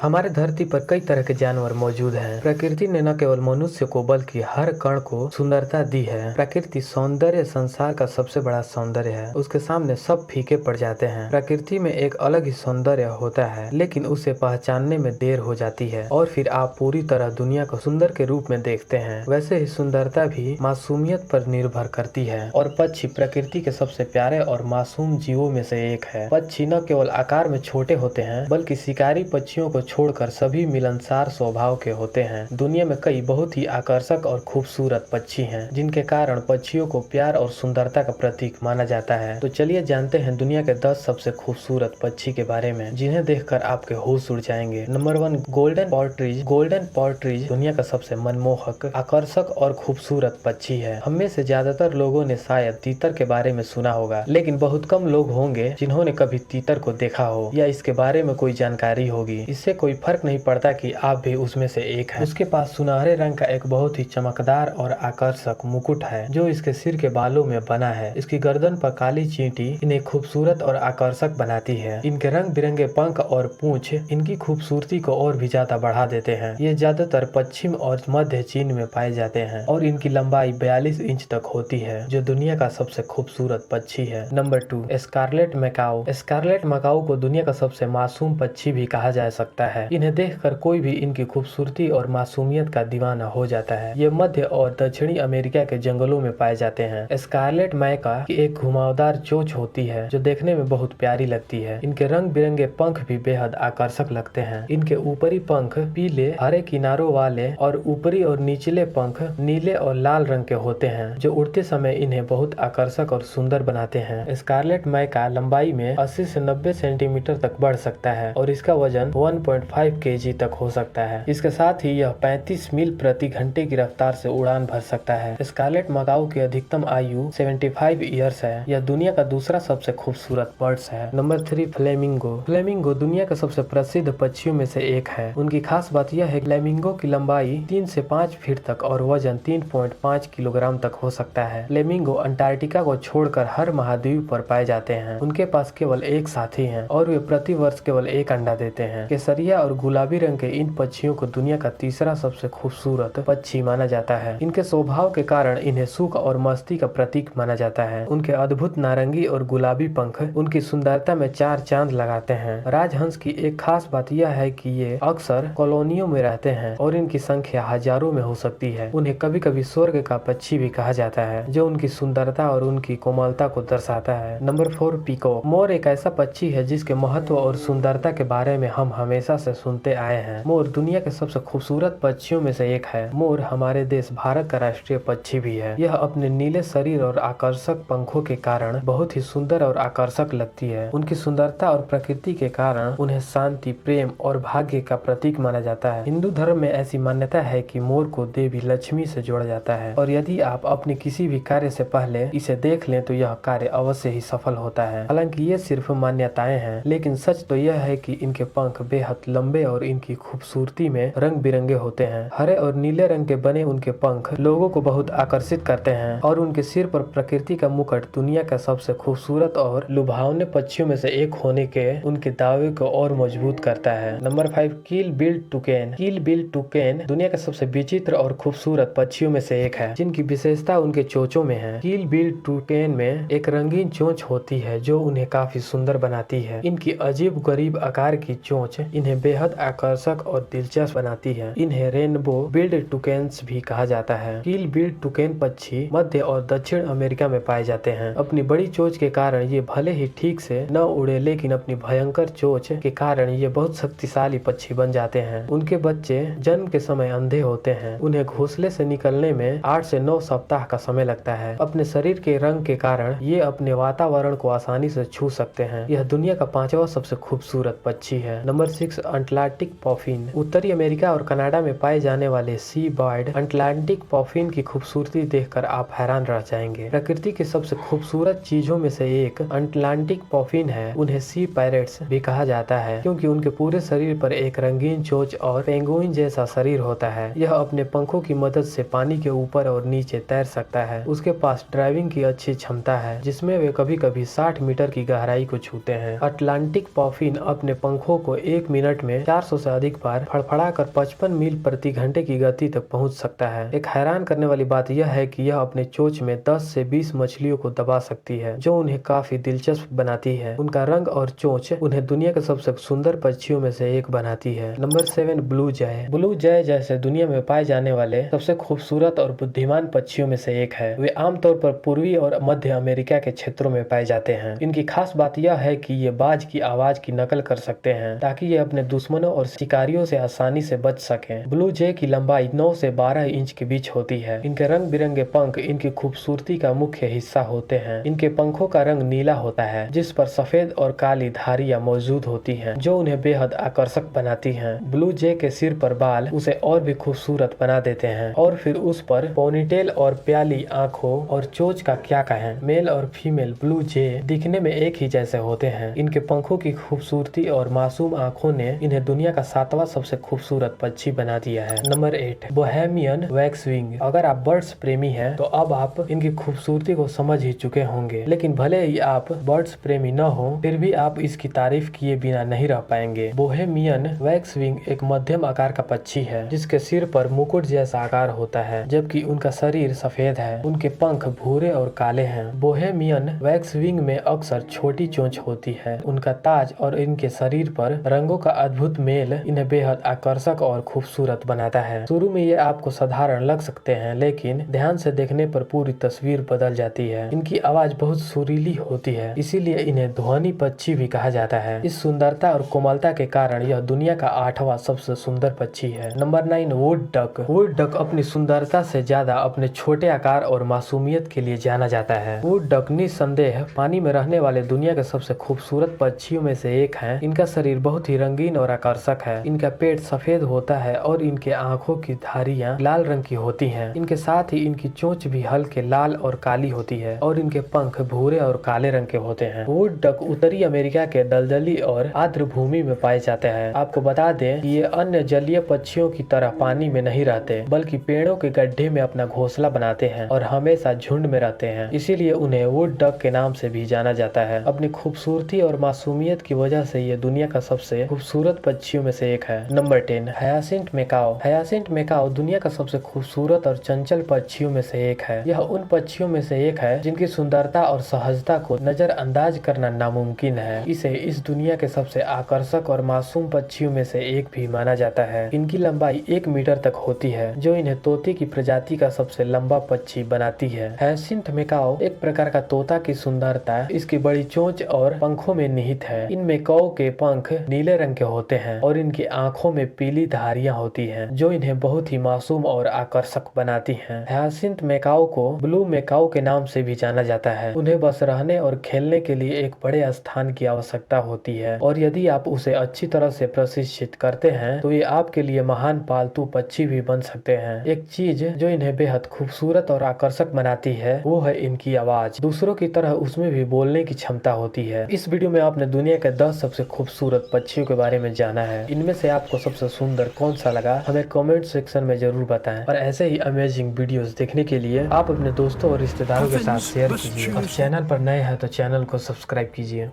हमारे धरती पर कई तरह के जानवर मौजूद हैं। प्रकृति ने न केवल मनुष्य को बल्कि हर कण को सुंदरता दी है। प्रकृति सौंदर्य संसार का सबसे बड़ा सौंदर्य है। उसके सामने सब फीके पड़ जाते हैं। प्रकृति में एक अलग ही सौंदर्य होता है, लेकिन उसे पहचानने में देर हो जाती है और फिर आप पूरी तरह दुनिया को सुंदर के रूप में देखते हैं। वैसे ही सुंदरता भी मासूमियत पर निर्भर करती है और पक्षी प्रकृति के सबसे प्यारे और मासूम जीवों में से एक है। पक्षी न केवल आकार में छोटे होते हैं बल्कि शिकारी पक्षियों को छोड़कर सभी मिलनसार स्वभाव के होते हैं। दुनिया में कई बहुत ही आकर्षक और खूबसूरत पक्षी हैं, जिनके कारण पक्षियों को प्यार और सुंदरता का प्रतीक माना जाता है। तो चलिए जानते हैं दुनिया के 10 सबसे खूबसूरत पक्षी के बारे में, जिन्हें देखकर आपके होश उड़ जाएंगे। Number 1, golden partridge. Golden partridge दुनिया का सबसे मनमोहक, आकर्षक और खूबसूरत पक्षी है। हम में से ज्यादातर लोगों ने शायद तीतर के बारे में सुना होगा, लेकिन बहुत कम लोग होंगे जिन्होंने कभी तीतर को देखा हो या इसके बारे में कोई जानकारी होगी। इससे कोई फर्क नहीं पड़ता कि आप भी उसमें से एक हैं। उसके पास सुनहरे रंग का एक बहुत ही चमकदार और आकर्षक मुकुट है, जो इसके सिर के बालों में बना है। इसकी गर्दन पर काली चींटी इन्हें खूबसूरत और आकर्षक बनाती है। इनके रंग बिरंगे पंख और पूंछ इनकी खूबसूरती को और भी ज्यादा बढ़ा देते हैं। ये ज्यादातर पश्चिम और मध्य चीन में पाए जाते हैं और इनकी लंबाई 42 इंच तक होती है, जो दुनिया का सबसे खूबसूरत पक्षी है। Number 2, scarlet macaw. Scarlet macaw को दुनिया का सबसे मासूम पक्षी भी कहा जा सकता है। इन्हें देखकर कोई भी इनकी खूबसूरती और मासूमियत का दीवाना हो जाता है। ये मध्य और दक्षिणी अमेरिका के जंगलों में पाए जाते हैं। स्कारलेट मैका की एक घुमावदार चोंच होती है, जो देखने में बहुत प्यारी लगती है। इनके रंग बिरंगे पंख भी बेहद आकर्षक लगते हैं। इनके ऊपरी पंख पीले हरे किनारों वाले और ऊपरी और निचले पंख नीले और लाल रंग के होते हैं, जो उड़ते समय इन्हें बहुत आकर्षक और सुंदर बनाते हैं। स्कारलेट मैका लंबाई में 80 से 90 सेंटीमीटर तक बढ़ सकता है और इसका वजन 1.5 केजी तक हो सकता है। इसके साथ ही यह 35 मील प्रति घंटे की रफ्तार से उड़ान भर सकता है। स्कारलेट मैकाऊ की अधिकतम आयु 75 ईयर्स है। यह दुनिया का दूसरा सबसे खूबसूरत बर्ड्स है। Number 3, flamingo. फ्लेमिंगो दुनिया के सबसे प्रसिद्ध पक्षियों में से एक है। उनकी खास बात यह है कि फ्लेमिंगो की लंबाई 3 से 5 फीट तक और वजन 3.5 किलोग्राम तक हो सकता है। फ्लेमिंगो अंटार्कटिका को छोड़कर हर महाद्वीप पर पाए जाते हैं। उनके पास केवल एक साथी है और वे प्रति वर्ष केवल एक अंडा देते हैं। केसरिया और गुलाबी रंग के इन पक्षियों को दुनिया का तीसरा सबसे खूबसूरत पक्षी माना जाता है। इनके स्वभाव के कारण इन्हें सुख और मस्ती का प्रतीक माना जाता है। उनके अद्भुत नारंगी और गुलाबी पंख उनकी सुंदरता में 4 चांद लगाते हैं। राजहंस की एक खास बात यह है कि ये अक्सर कॉलोनियों में रहते हैं और इनकी संख्या हजारों में हो सकती है। उन्हें कभी कभी स्वर्ग का पक्षी भी कहा जाता है, जो उनकी सुंदरता और उनकी कोमलता को दर्शाता है। Number 4, peacock. मोर एक ऐसा पक्षी है जिसके महत्व और सुंदरता के बारे में हम हमेशा से सुनते आए हैं। मोर दुनिया के सबसे खूबसूरत पक्षियों में से एक है। मोर हमारे देश भारत का राष्ट्रीय पक्षी भी है। यह अपने नीले शरीर और आकर्षक पंखों के कारण बहुत ही सुंदर और आकर्षक लगती है। उनकी सुंदरता और प्रकृति के कारण उन्हें शांति, प्रेम और भाग्य का प्रतीक माना जाता है। हिंदू धर्म में ऐसी मान्यता है कि मोर को देवी लक्ष्मी से जोड़ा जाता है और यदि आप अपने किसी भी कार्य से पहले इसे देख लें तो यह कार्य अवश्य ही सफल होता है। हालांकि ये सिर्फ मान्यताएं हैं, लेकिन सच तो यह है कि इनके पंख बेहद लंबे और इनकी खूबसूरती में रंग बिरंगे होते हैं। हरे और नीले रंग के बने उनके पंख लोगों को बहुत आकर्षित करते हैं और उनके सिर पर प्रकृति का मुकुट दुनिया का सबसे खूबसूरत और लुभावने पक्षियों में से एक होने के उनके दावे को और मजबूत करता है। नंबर 5, किल बिल टुकेन। किल बिल टुकेन दुनिया का सबसे विचित्र और खूबसूरत पक्षियों में से एक है, जिनकी विशेषता उनके चोंचों में है। किल बिल टुकेन में एक रंगीन चोंच होती है जो उन्हें काफी सुंदर बनाती है। इनकी अजीब गरीब आकार की चोंच इन्हें बेहद आकर्षक और दिलचस्प बनाती है। इन्हें रेनबो बिल्ड टुकेन्स भी कहा जाता है। किल बिल्ड टुकेन पक्षी मध्य और दक्षिण अमेरिका में पाए जाते हैं। अपनी बड़ी चोंच के कारण ये भले ही ठीक से न उड़े, लेकिन अपनी भयंकर चोंच के कारण ये बहुत शक्तिशाली पक्षी बन जाते हैं। उनके बच्चे जन्म के समय अंधे होते हैं। उन्हें घोंसले से निकलने में 8 से 9 सप्ताह का समय लगता है। अपने शरीर के रंग के कारण ये अपने वातावरण को आसानी से छू सकते हैं। यह दुनिया का 5वां सबसे खूबसूरत पक्षी है। Number 6, Atlantic puffin. उत्तरी अमेरिका और कनाडा में पाए जाने वाले सी बर्ड अटलांटिक पॉफिन की खूबसूरती देखकर आप हैरान रह जाएंगे। प्रकृति की सबसे खूबसूरत चीजों में से एक अटलांटिक पॉफिन है। उन्हें सी पैरेट्स भी कहा जाता है, क्योंकि उनके पूरे शरीर पर एक रंगीन चोंच और पेंगुइन जैसा शरीर होता है। यह अपने पंखों की मदद से पानी के ऊपर और नीचे तैर सकता है। उसके पास ड्राइविंग की अच्छी क्षमता है, जिसमें वे कभी कभी 60 मीटर की गहराई को छूते हैं। अटलांटिक पॉफिन अपने पंखों को 1 मिनट में 400 से अधिक बार फड़फड़ाकर 55 मील प्रति घंटे की गति तक पहुंच सकता है। एक हैरान करने वाली बात यह है कि यह अपने चोंच में 10 से 20 मछलियों को दबा सकती है, जो उन्हें काफी दिलचस्प बनाती है। उनका रंग और चोंच उन्हें दुनिया के सबसे सुंदर पक्षियों में से एक बनाती है। नंबर 7, ब्लू जय। ब्लू जय जैसे दुनिया में पाए जाने वाले सबसे खूबसूरत और बुद्धिमान पक्षियों में से एक है। वे आमतौर पर पूर्वी और मध्य अमेरिका के क्षेत्रों में पाए जाते हैं। इनकी खास बात यह है कि ये बाज की आवाज की नकल कर सकते हैं ताकि ये अपने दुश्मनों और शिकारियों से आसानी से बच सकें। ब्लू जय की लंबाई 9 से 12 इंच के बीच होती है। इनके रंग बिरंगे पंख इनकी खूबसूरती का मुख्य हिस्सा होते हैं। इनके पंखों का रंग नीला होता है, जिस पर सफेद और काली धारियां मौजूद होती हैं, जो उन्हें बेहद आकर्षक बनाती हैं। ब्लू जय के सिर पर बाल उसे और भी खूबसूरत बना देते हैं, और फिर उस पर पोनीटेल और प्याली आंखों और चोंच का क्या कहें। मेल और फीमेल ब्लू जय दिखने में एक ही जैसे होते हैं। इनके पंखों की खूबसूरती और मासूम आंखों ने इन्हें दुनिया का 7वां सबसे खूबसूरत पक्षी बना दिया है। Number 8, Bohemian waxwing. अगर आप बर्ड्स प्रेमी हैं तो अब आप इनकी खूबसूरती को समझ ही चुके होंगे, लेकिन भले ही आप बर्ड्स प्रेमी न हो, फिर भी आप इसकी तारीफ किए बिना नहीं रह पाएंगे। बोहेमियन वैक्सविंग एक मध्यम आकार का पक्षी है, जिसके सिर पर मुकुट जैसा आकार होता है, जबकि उनका शरीर सफेद है। उनके पंख भूरे और काले हैं। बोहेमियन वैक्सविंग में अक्सर छोटी चोंच होती है। उनका ताज और इनके शरीर पर रंगों का अद्भुत मेल इन्हें बेहद आकर्षक और खूबसूरत बनाता है। शुरू में ये आपको साधारण लग सकते हैं, लेकिन ध्यान से देखने पर पूरी तस्वीर बदल जाती है। इनकी आवाज बहुत सुरीली होती है, इसीलिए इन्हें ध्वनि पक्षी भी कहा जाता है। इस सुंदरता और कोमलता के कारण यह दुनिया का 8वां सबसे सुंदर पक्षी है। Number 9, wood duck. Wood duck अपनी सुंदरता से ज्यादा अपने छोटे आकार और मासूमियत के लिए जाना जाता है। वुड डक निस्संदेह पानी में रहने वाले दुनिया के सबसे खूबसूरत पक्षियों में से एक है। इनका शरीर बहुत ही रंगीन और आकर्षक है। इनका पेट सफेद होता है और इनके आंखों की धारियां लाल रंग की होती हैं। इनके साथ ही इनकी चोंच भी हल्के लाल और काली होती है, और इनके पंख भूरे और काले रंग के होते हैं। वुड डक उत्तरी अमेरिका के दलदली और आर्द्र भूमि में पाए जाते हैं। आपको बता दें कि ये अन्य जलीय पक्षियों की तरह पानी में नहीं रहते, बल्कि पेड़ों के गड्ढे में अपना घोंसला बनाते हैं और हमेशा झुंड में रहते हैं। इसीलिए उन्हें वुड डक के नाम से भी जाना जाता है। अपनी खूबसूरती और मासूमियत की वजह से ये दुनिया का सबसे खूबसूरत पक्षियों में से एक है। Number 10, hyacinth Macau. Hyacinth Macau दुनिया का सबसे खूबसूरत और चंचल पक्षियों में से एक है। यह उन पक्षियों में से एक है जिनकी सुंदरता और सहजता को नजरअंदाज करना नामुमकिन है। इसे इस दुनिया के सबसे आकर्षक और मासूम पक्षियों में से एक भी माना जाता है। इनकी लंबाई 1 मीटर तक होती है, जो इन्हें तोते की प्रजाति का सबसे लंबा पक्षी बनाती है। हायासिंथ मैकाओ एक प्रकार का तोता की सुंदरता इसकी बड़ी चोंच और पंखों में निहित है। इन मैकाओ के पंख नीले रंग के होते हैं और इनकी आंखों में पीली धारियां होती हैं, जो इन्हें बहुत ही मासूम और आकर्षक बनाती हैं। हायासिंथ मैकाओ को ब्लू मैकाओ के नाम से भी जाना जाता है। उन्हें बस रहने और खेलने के लिए एक बड़े स्थान की आवश्यकता होती है, और यदि आप उसे अच्छी तरह से प्रशिक्षित करते हैं तो ये आपके लिए महान पालतू पक्षी भी बन सकते हैं। एक चीज जो इन्हें बेहद खूबसूरत और आकर्षक बनाती है वो है इनकी आवाज। दूसरों की तरह उसमें भी बोलने की क्षमता होती है। इस वीडियो में आपने दुनिया के 10 सबसे खूबसूरत पक्षियों के बारे में जाना है। इनमें से आपको सबसे सुंदर कौन सा लगा हमें कमेंट सेक्शन में जरूर बताएं, और ऐसे ही अमेजिंग वीडियोस देखने के लिए आप अपने दोस्तों और रिश्तेदारों के साथ शेयर कीजिए। और चैनल पर नए हैं तो चैनल को सब्सक्राइब कीजिए।